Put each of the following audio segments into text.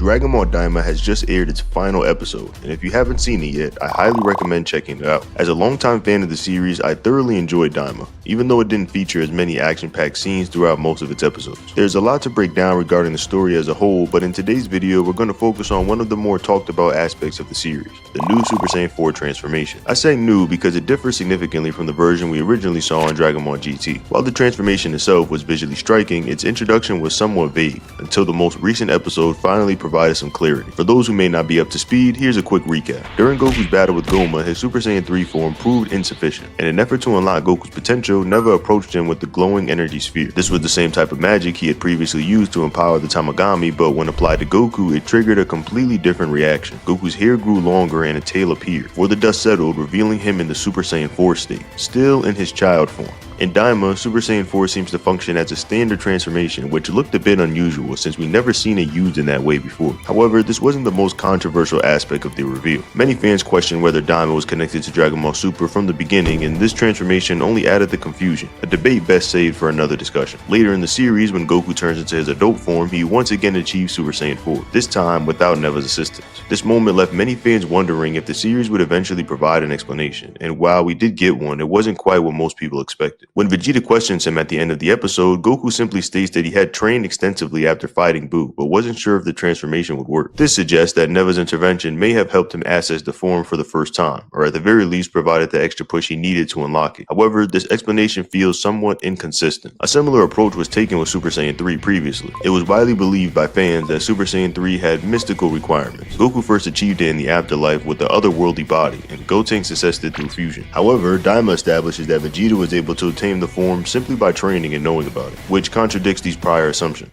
Dragon Ball Daima has just aired its final episode, and if you haven't seen it yet, I highly recommend checking it out. As a longtime fan of the series, I thoroughly enjoyed Daima, even though it didn't feature as many action-packed scenes throughout most of its episodes. There's a lot to break down regarding the story as a whole, but in today's video, we're going to focus on one of the more talked about aspects of the series, the new Super Saiyan 4 transformation. I say new because it differs significantly from the version we originally saw in Dragon Ball GT. While the transformation itself was visually striking, its introduction was somewhat vague, until the most recent episode finally provided some clarity. For those who may not be up to speed, here's a quick recap. During Goku's battle with Goma, his Super Saiyan 3 form proved insufficient. In an effort to unlock Goku's potential, Neva approached him with the glowing energy sphere. This was the same type of magic he had previously used to empower the Tamagami, but when applied to Goku, it triggered a completely different reaction. Goku's hair grew longer and a tail appeared, before the dust settled, revealing him in the Super Saiyan 4 state, still in his child form. In Daima, Super Saiyan 4 seems to function as a standard transformation, which looked a bit unusual since we've never seen it used in that way before. However, this wasn't the most controversial aspect of the reveal. Many fans questioned whether Daima was connected to Dragon Ball Super from the beginning, and this transformation only added the confusion, a debate best saved for another discussion. Later in the series, when Goku turns into his adult form, he once again achieves Super Saiyan 4, this time without Neva's assistance. This moment left many fans wondering if the series would eventually provide an explanation, and while we did get one, it wasn't quite what most people expected. When Vegeta questions him at the end of the episode, Goku simply states that he had trained extensively after fighting Buu, but wasn't sure if the transformation would work. This suggests that Neva's intervention may have helped him access the form for the first time, or at the very least provided the extra push he needed to unlock it. However, this explanation feels somewhat inconsistent. A similar approach was taken with Super Saiyan 3 previously. It was widely believed by fans that Super Saiyan 3 had mystical requirements. Goku first achieved it in the afterlife with the otherworldly body, and Gotenks assessed it through fusion. However, Daima establishes that Vegeta was able to obtain the form simply by training and knowing about it, which contradicts these prior assumptions.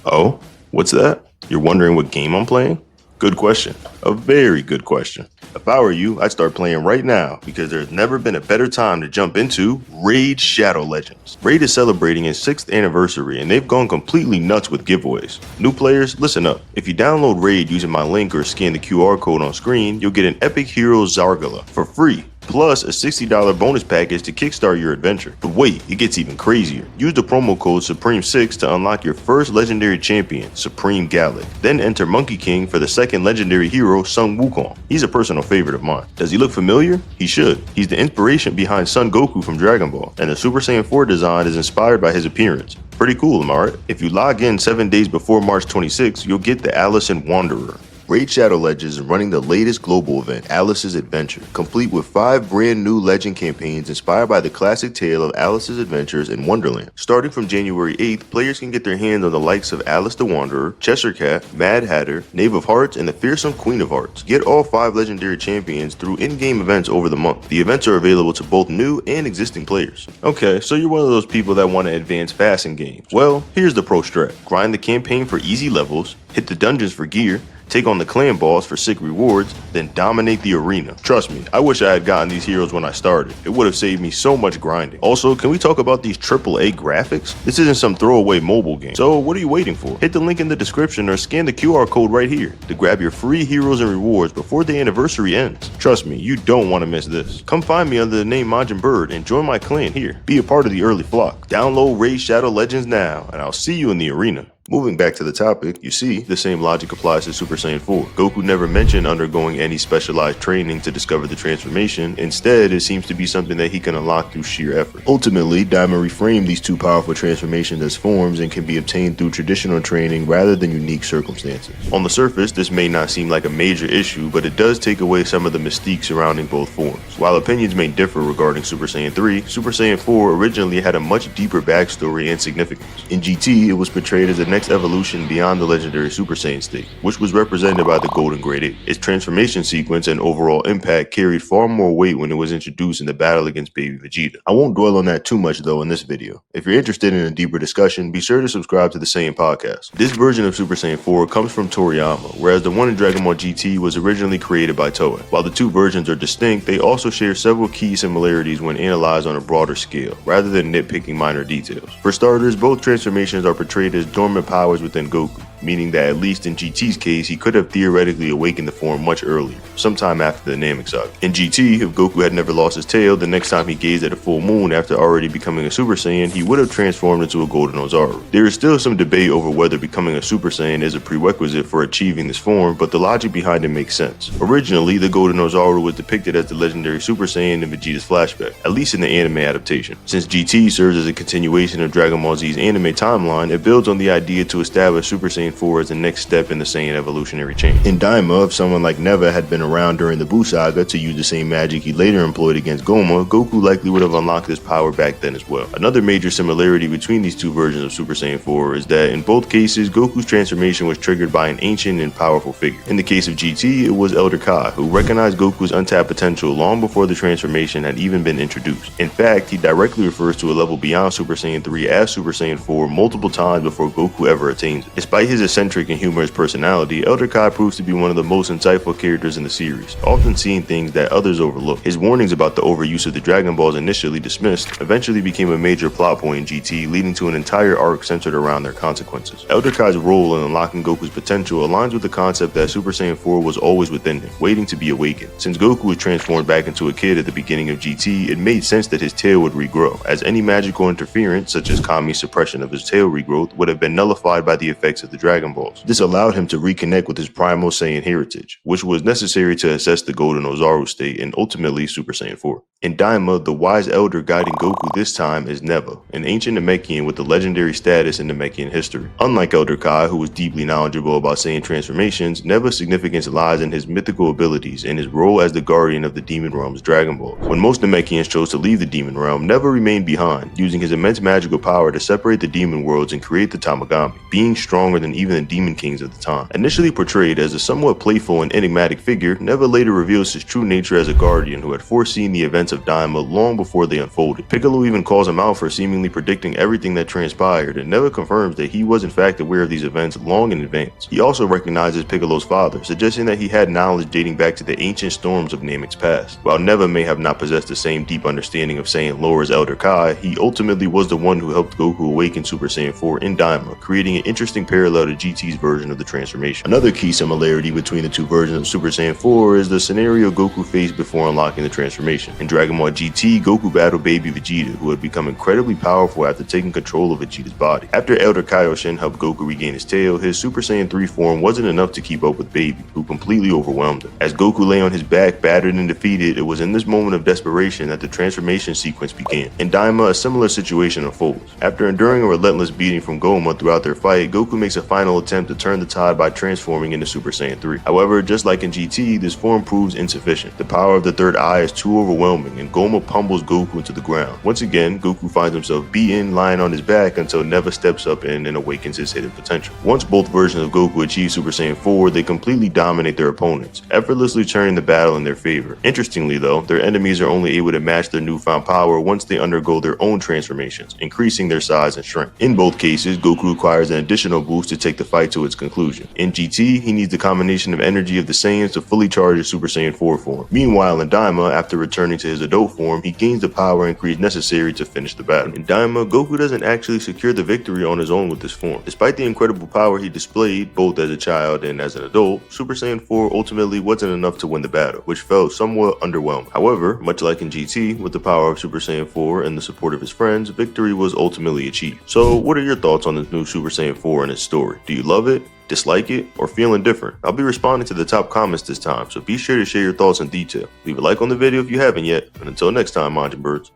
Oh? What's that? You're wondering what game I'm playing? Good question. A very good question. If I were you, I'd start playing right now because there's never been a better time to jump into Raid Shadow Legends. Raid is celebrating its 6th anniversary and they've gone completely nuts with giveaways. New players, listen up. If you download Raid using my link or scan the QR code on screen, you'll get an epic hero Zargala for free, plus a $60 bonus package to kickstart your adventure. But wait, it gets even crazier. Use the promo code Supreme6 to unlock your first legendary champion, Supreme Gallic. Then enter Monkey King for the second legendary hero, Sun Wukong. He's a personal favorite of mine. Does he look familiar? He should. He's the inspiration behind Son Goku from Dragon Ball, and the Super Saiyan 4 design is inspired by his appearance. Pretty cool, am I right? If you log in 7 days before March 26, you'll get the Allison Wanderer. Raid Shadow Legends is running the latest global event, Alice's Adventure, complete with 5 brand new legend campaigns inspired by the classic tale of Alice's adventures in Wonderland. Starting from January 8th, players can get their hands on the likes of Alice the Wanderer, Cheshire Cat, Mad Hatter, Knave of Hearts, and the fearsome Queen of Hearts. Get all 5 legendary champions through in-game events over the month. The events are available to both new and existing players. Okay, so you're one of those people that want to advance fast in games. Well, here's the pro strat. Grind the campaign for easy levels, hit the dungeons for gear, take on the clan boss for sick rewards, then dominate the arena. Trust me, I wish I had gotten these heroes when I started. It would have saved me so much grinding. Also, can we talk about these AAA graphics? This isn't some throwaway mobile game. So what are you waiting for? Hit the link in the description or scan the QR code right here to grab your free heroes and rewards before the anniversary ends. Trust me, you don't want to miss this. Come find me under the name Majin Bird and join my clan here. Be a part of the early flock. Download Raid Shadow Legends now, and I'll see you in the arena. Moving back to the topic, you see, the same logic applies to Super Saiyan 4. Goku never mentioned undergoing any specialized training to discover the transformation. Instead, it seems to be something that he can unlock through sheer effort. Ultimately, Daima reframed these 2 powerful transformations as forms and can be obtained through traditional training rather than unique circumstances. On the surface, this may not seem like a major issue, but it does take away some of the mystique surrounding both forms. While opinions may differ regarding Super Saiyan 3, Super Saiyan 4 originally had a much deeper backstory and significance. In GT, it was portrayed as the next evolution beyond the legendary Super Saiyan state, which was represented by the Golden Grade 8. Its transformation sequence and overall impact carried far more weight when it was introduced in the battle against baby Vegeta. I won't dwell on that too much though in this video. If you're interested in a deeper discussion, be sure to subscribe to the Saiyan podcast. This version of Super Saiyan 4 comes from Toriyama, whereas the one in Dragon Ball GT was originally created by Toei. While the 2 versions are distinct, they also share several key similarities when analyzed on a broader scale, rather than nitpicking minor details. For starters, both transformations are portrayed as dormant powers within Goku. meaning that at least in GT's case, he could have theoretically awakened the form much earlier, sometime after the Namek Saga. In GT, if Goku had never lost his tail, the next time he gazed at a full moon after already becoming a Super Saiyan, he would have transformed into a Golden Ozaru. There is still some debate over whether becoming a Super Saiyan is a prerequisite for achieving this form, but the logic behind it makes sense. Originally, the Golden Ozaru was depicted as the legendary Super Saiyan in Vegeta's flashback, at least in the anime adaptation. Since GT serves as a continuation of Dragon Ball Z's anime timeline, it builds on the idea to establish Super Saiyan 4 as the next step in the Saiyan evolutionary chain. In Daima, if someone like Neva had been around during the Buu Saga to use the same magic he later employed against Goma, Goku likely would have unlocked his power back then as well. Another major similarity between these two versions of Super Saiyan 4 is that in both cases, Goku's transformation was triggered by an ancient and powerful figure. In the case of GT, it was Elder Kai, who recognized Goku's untapped potential long before the transformation had even been introduced. In fact, he directly refers to a level beyond Super Saiyan 3 as Super Saiyan 4 multiple times before Goku ever attains it. Despite his eccentric and humorous personality, Elder Kai proves to be one of the most insightful characters in the series, often seeing things that others overlook. His warnings about the overuse of the Dragon Balls initially dismissed eventually became a major plot point in GT, leading to an entire arc centered around their consequences. Elder Kai's role in unlocking Goku's potential aligns with the concept that Super Saiyan 4 was always within him, waiting to be awakened. Since Goku was transformed back into a kid at the beginning of GT, it made sense that his tail would regrow, as any magical interference, such as Kami's suppression of his tail regrowth, would have been nullified by the effects of the Dragon Balls. This allowed him to reconnect with his primal Saiyan heritage, which was necessary to assess the Golden Ozaru state and ultimately Super Saiyan 4. In Daima, the wise elder guiding Goku this time is Neva, an ancient Namekian with a legendary status in Namekian history. Unlike Elder Kai, who was deeply knowledgeable about Saiyan transformations, Neva's significance lies in his mythical abilities and his role as the guardian of the Demon Realm's Dragon Balls. When most Namekians chose to leave the Demon Realm, Neva remained behind, using his immense magical power to separate the demon worlds and create the Tamagami, being stronger than even the Demon Kings of the time. Initially portrayed as a somewhat playful and enigmatic figure, Neva later reveals his true nature as a guardian who had foreseen the events of Daima long before they unfolded. Piccolo even calls him out for seemingly predicting everything that transpired, and Neva confirms that he was in fact aware of these events long in advance. He also recognizes Piccolo's father, suggesting that he had knowledge dating back to the ancient storms of Namek's past. While Neva may have not possessed the same deep understanding of Saiyan lore as Elder Kai, he ultimately was the one who helped Goku awaken Super Saiyan 4 in Daima, creating an interesting parallel to GT's version of the transformation. Another key similarity between the two versions of Super Saiyan 4 is the scenario Goku faced before unlocking the transformation. In Dragon Ball GT, Goku battled baby Vegeta, who had become incredibly powerful after taking control of Vegeta's body. After Elder Kaioshin helped Goku regain his tail, his Super Saiyan 3 form wasn't enough to keep up with Baby, who completely overwhelmed him. As Goku lay on his back, battered and defeated, it was in this moment of desperation that the transformation sequence began. In Daima, a similar situation unfolds. After enduring a relentless beating from Goma throughout their fight, Goku makes a final attempt to turn the tide by transforming into Super Saiyan 3. However, just like in GT, this form proves insufficient. The power of the third eye is too overwhelming, and Goma pummels Goku into the ground. Once again, Goku finds himself beaten, lying on his back until Neva steps up in and awakens his hidden potential. Once both versions of Goku achieve Super Saiyan 4, they completely dominate their opponents, effortlessly turning the battle in their favor. Interestingly though, their enemies are only able to match their newfound power once they undergo their own transformations, increasing their size and strength. In both cases, Goku requires an additional boost to take the fight to its conclusion. In GT, he needs the combination of energy of the Saiyans to fully charge his Super Saiyan 4 form. Meanwhile, in Daima, after returning to his adult form, he gains the power increase necessary to finish the battle. In Daima, Goku doesn't actually secure the victory on his own with this form. Despite the incredible power he displayed, both as a child and as an adult, Super Saiyan 4 ultimately wasn't enough to win the battle, which felt somewhat underwhelming. However, much like in GT, with the power of Super Saiyan 4 and the support of his friends, victory was ultimately achieved. So, what are your thoughts on this new Super Saiyan 4 and its story? Do you love it, dislike it, or feeling different? I'll be responding to the top comments this time, so be sure to share your thoughts in detail. Leave a like on the video if you haven't yet, and until next time, Majin Birds.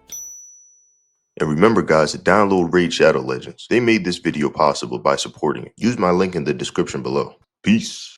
And remember guys to download Raid Shadow Legends. They made this video possible by supporting it. Use my link in the description below. Peace.